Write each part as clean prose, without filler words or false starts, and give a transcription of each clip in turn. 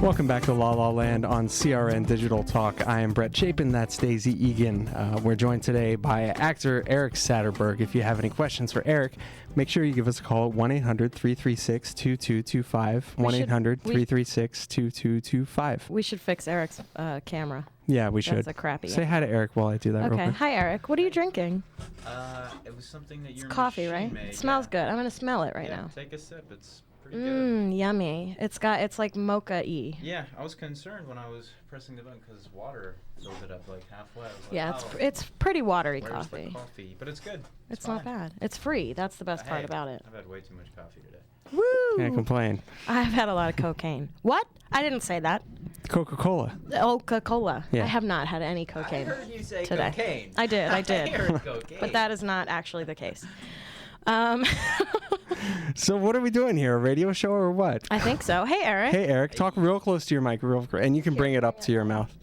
Welcome back to La La Land on CRN Digital Talk. I am Brett Chapin. That's Daisy Egan. We're joined today by actor Erik Saderberg. If you have any questions for Erik, make sure you give us a call at 1-800-336-2225. 1-800-336-2225. We should fix Eric's camera. Yeah, we should. That's a crappy. Say hi to Erik while I do that real Okay. quick. Hi, Eric. What are you drinking? It was something that your Coffee, machine right? made. It smells yeah. good. I'm gonna smell it right Yeah, now. take a sip. It's pretty good. Yummy. It's like mocha-y. Yeah, I was concerned when I was pressing the button because water filled it up like halfway. I was like, Yeah, oh, it's pretty watery where's coffee. the coffee? But it's good. It's not fine. bad. It's free. That's the best part Hey, about it. I've had way too much coffee today. Woo! Can't complain. I've had a lot of cocaine. What? I didn't say that. Coca-Cola. Oh, Coca-Cola. Yeah. I have not had any cocaine. I heard you say today. cocaine. I did. I heard cocaine. But that is not actually the case. So what are we doing here? A radio show or what? I think so. Hey, Eric. Hey, Erik, talk real close to your mic, and you can bring it up to your mouth.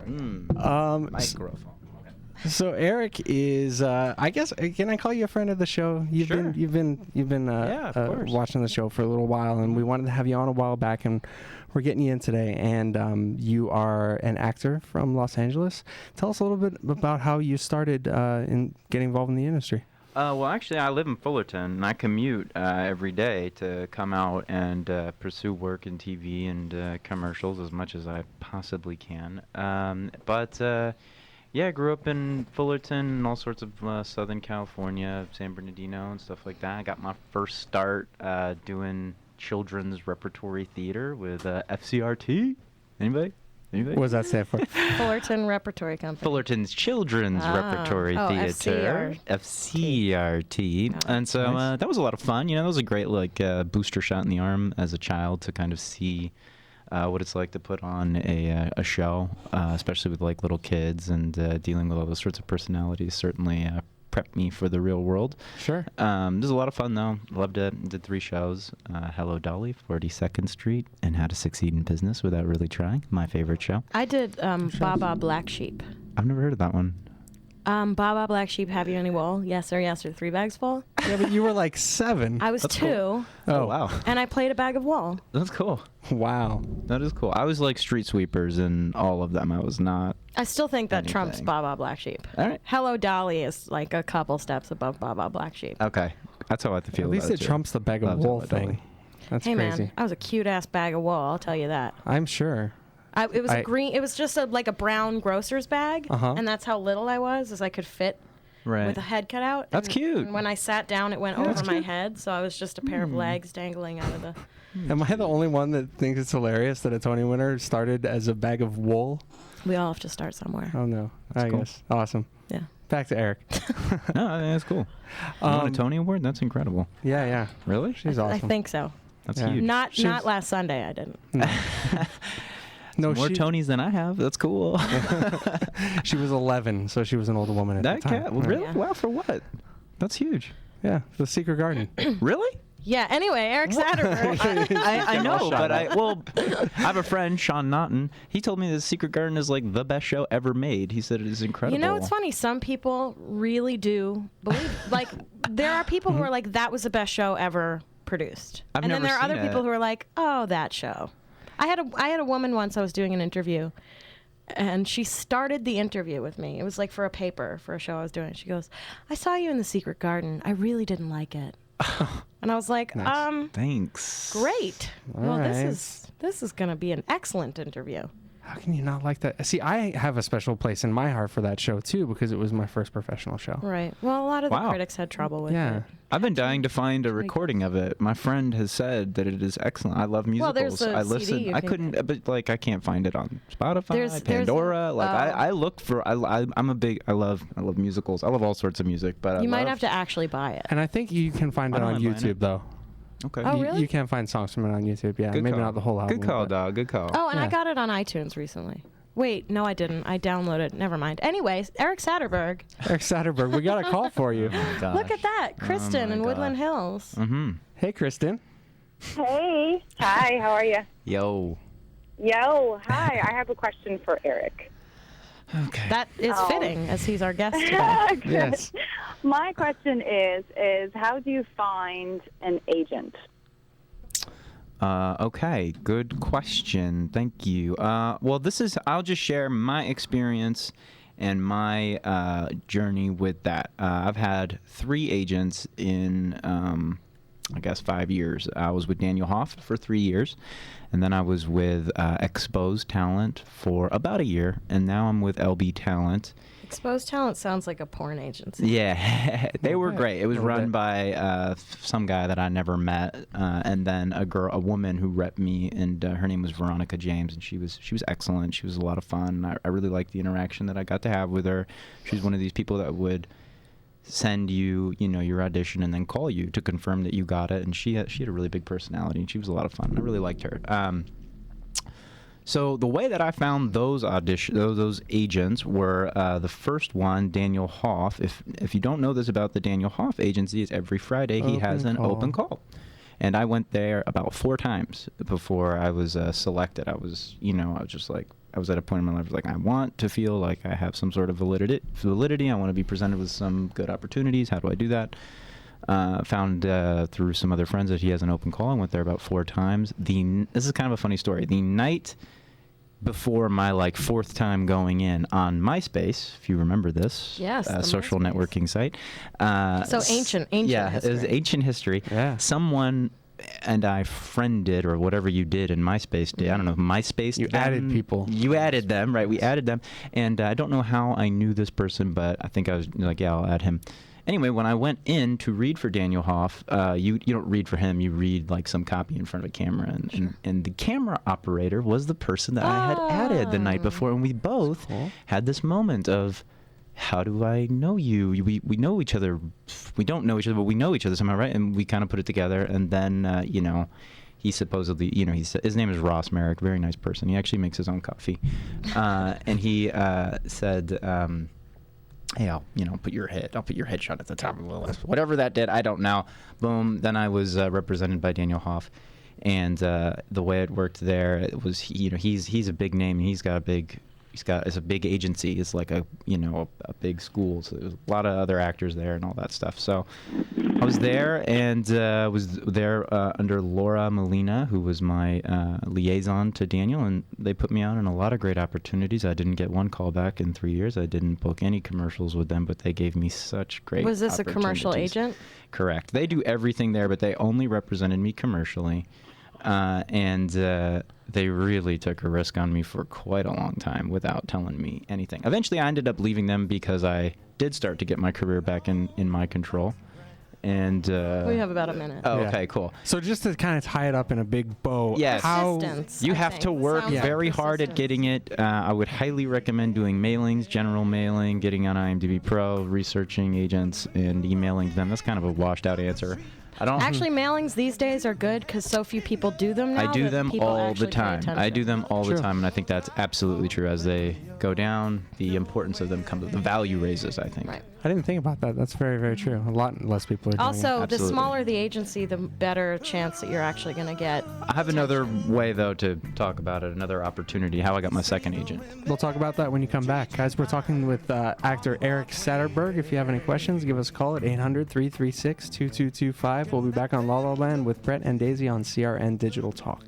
Microphone. Okay. So Erik is, I guess, can I call you a friend of the show? Sure. You've been Yeah, of course. watching the show for a little while, and we wanted to have you on a while back, and we're getting you in today. And you are an actor from Los Angeles. Tell us a little bit about how you started in getting involved in the industry. Well, actually, I live in Fullerton, and I commute every day to come out and pursue work in TV and commercials as much as I possibly can. Yeah, I grew up in Fullerton and all sorts of Southern California, San Bernardino and stuff like that. I got my first start doing children's repertory theater with FCRT. Anybody? What does that stand for? Fullerton Repertory Company. Fullerton's Children's Repertory Theater, FCRT, and so Nice. that was a lot of fun. You know, that was a great booster shot in the arm as a child to kind of see what it's like to put on a show, especially with like little kids and dealing with all those sorts of personalities. Certainly prepped me for the real world. Sure. It was a lot of fun though. Loved it. Did 3 shows: Hello Dolly, 42nd Street, and How to Succeed in Business Without Really Trying. My favorite show. I did Baba Black Sheep. I've never heard of that one. Baba Black Sheep, have you any wool? Yes sir, yes sir. 3 bags full? Yeah, but you were like 7. I was That's 2, cool. Oh, Wow, and I played a bag of wool. that's cool. Wow. That is cool. I was like street sweepers in all of them. I was not. I still think that trumps Anything. Baba Black Sheep. All right. Hello Dolly is like a couple steps above Baba Black Sheep. Okay, that's how I feel. At least about it too. trumps the bag of Loved wool Hello Dolly. thing. That's Hey crazy. man, I was a cute ass bag of wool. I'll tell you that. I'm sure. It was a green. It was just like a brown grocer's bag, Uh-huh. and that's how little I was, as I could fit Right. with a head cut out. That's And- cute. And when I sat down, it went Yeah, that's over my cute. head, so I was just a pair of legs dangling out of the. Am I the only one that thinks it's hilarious that a Tony winner started as a bag of wool? We all have to start somewhere. Oh no. I cool. guess. Awesome. Yeah. Back to Erik. No, I think that's cool. You won a Um, Tony Award? That's incredible. Yeah, yeah. Really? She's I awesome. think so. That's Yeah. huge. Not She not was- last Sunday. I didn't. No, More she, Tonys than I have. That's cool. she was 11, so she was an older woman at That the time. cat? Well, Yeah. really? Yeah. Wow, for what? That's huge. Yeah, the Secret Garden. Really? Yeah. Anyway, Erik Saderberg. I know, all but shot I have a friend, Sean Naughton. He told me the Secret Garden is like the best show ever made. He said it is incredible. You know, it's funny. Some people really do believe. Like, there are people who are like, "That was the best show ever produced," I've and then never there are other seen people it. who are like, "Oh, that show." I had a woman once. I was doing an interview, and she started the interview with me. It was like for a paper for a show I was doing. She goes, "I saw you in the Secret Garden. I really didn't like it." And I was like, Nice. Thanks. great. All Well, right. this is going to be an excellent interview." How can you not like that? See, I have a special place in my heart for that show too because it was my first professional show. Right. Well, a lot of the Wow. critics had trouble with Yeah. it. I've been dying to find a recording of it. My friend has said that it is excellent. I love musicals. Well, there's a I CD listen. you I can- couldn't, but like I can't find it on Spotify, There's Pandora. Like oh. I looked for. I'm a big. I love musicals. I love all sorts of music. But You I might love, have to actually buy it. And I think you can find I it don't on mind buying YouTube it. though. Okay. Oh, You- really? You can find songs from it on YouTube. Yeah, Good maybe call. not the whole album. Good call, but- dog. Good call. Oh, and I Yeah. got it on iTunes recently. Wait, no, I didn't. I downloaded. Never mind. Anyways, Erik Saderberg. Erik Saderberg, we got a call for you. Oh my gosh. Look at that, Kristen my in Woodland gosh. Hills. Mm-hmm. Hey, Kristen. Hey. Hi, how are you? Yo. Yo, hi. I have a question for Erik. Okay. That is Oh. fitting, as he's our guest today. Yes. My question is how do you find an agent? Okay, good question. Thank you. Well, I'll just share my experience and my journey with that. I've had 3 agents in, I guess, 5 years. I was with Daniel Hoff for 3 years, and then I was with Exposed Talent for about a year, and now I'm with LB Talent. Exposed Talent sounds like a porn agency. Yeah, they were great. It was Little run bit. by some guy that I never met, and then a woman who repped me, and her name was Veronica James, and she was excellent. She was a lot of fun. I really liked the interaction that I got to have with her. She was one of these people that would send you, your audition and then call you to confirm that you got it. And she had a really big personality, and she was a lot of fun. I really liked her. So the way that I found those agents were the first one, Daniel Hoff. If you don't know this about the Daniel Hoff agency, it's every Friday he has an open call. And I went there about 4 times before I was selected. I was just like, I was at a point in my life like, I want to feel like I have some sort of validity. I want to be presented with some good opportunities. How do I do that? Found through some other friends that he has an open call. I went there about 4 times. This is kind of a funny story. The night before my 4th time going in on MySpace, if you remember this, Yes, the social MySpace. networking site. So ancient yeah, history. it was ancient history. Yeah. Someone and I friended, or whatever you did in MySpace. I don't know, MySpace. You added people. You added them, right? We added them, and I don't know how I knew this person, but I think I was like, yeah, I'll add him. Anyway, when I went in to read for Daniel Hoff, you don't read for him. You read some copy in front of a camera, and the camera operator was the person that I had added the night before, and we both had this moment of, how do I know you? We know each other. We don't know each other, but we know each other somehow, right? And we kind of put it together, and then he supposedly, his name is Ross Merrick, very nice person. He actually makes his own coffee, and he said. Hey, I'll put your headshot at the top of the list. Whatever that did, I don't know. Boom. Then I was represented by Daniel Hoff, and the way it worked there, it was he's a big name. It's a big agency. It's like a big school. So there's a lot of other actors there and all that stuff. So I was there, and was there under Laura Molina, who was my liaison to Daniel, and they put me out in a lot of great opportunities. I didn't get one call back in 3 years. I didn't book any commercials with them, but they gave me such great Was this a commercial opportunities. agent? Correct. They do everything there, but they only represented me commercially. And they really took a risk on me for quite a long time without telling me anything. Eventually, I ended up leaving them because I did start to get my career back in my control. And We have about a minute. oh, Yeah. okay, cool. So just to kind of tie it up in a big bow, Yes. how Persistence, You I have think. to work Sounds like very hard at persistence. getting it. I would highly recommend doing mailings, general mailing, getting on IMDb Pro, researching agents, and emailing them. That's kind of a washed out answer. I don't Actually, mailings these days are good because so few people do them now. I do that them people all the actually pay time. I attention. do them all True. the time, and I think that's absolutely true. As they go down, the importance of them the value raises, I think. Right. I didn't think about that. That's very, very true. A lot less people are doing it. Also, the Absolutely. smaller the agency, the better chance that you're actually going to get. I have another way, though, to talk about it, another opportunity, how I got my second agent. We'll talk about that when you come back. Guys, we're talking with actor Eric Satterberg. If you have any questions, give us a call at 800-336-2225. We'll be back on La La Land with Brett and Daisy on CRN Digital Talk.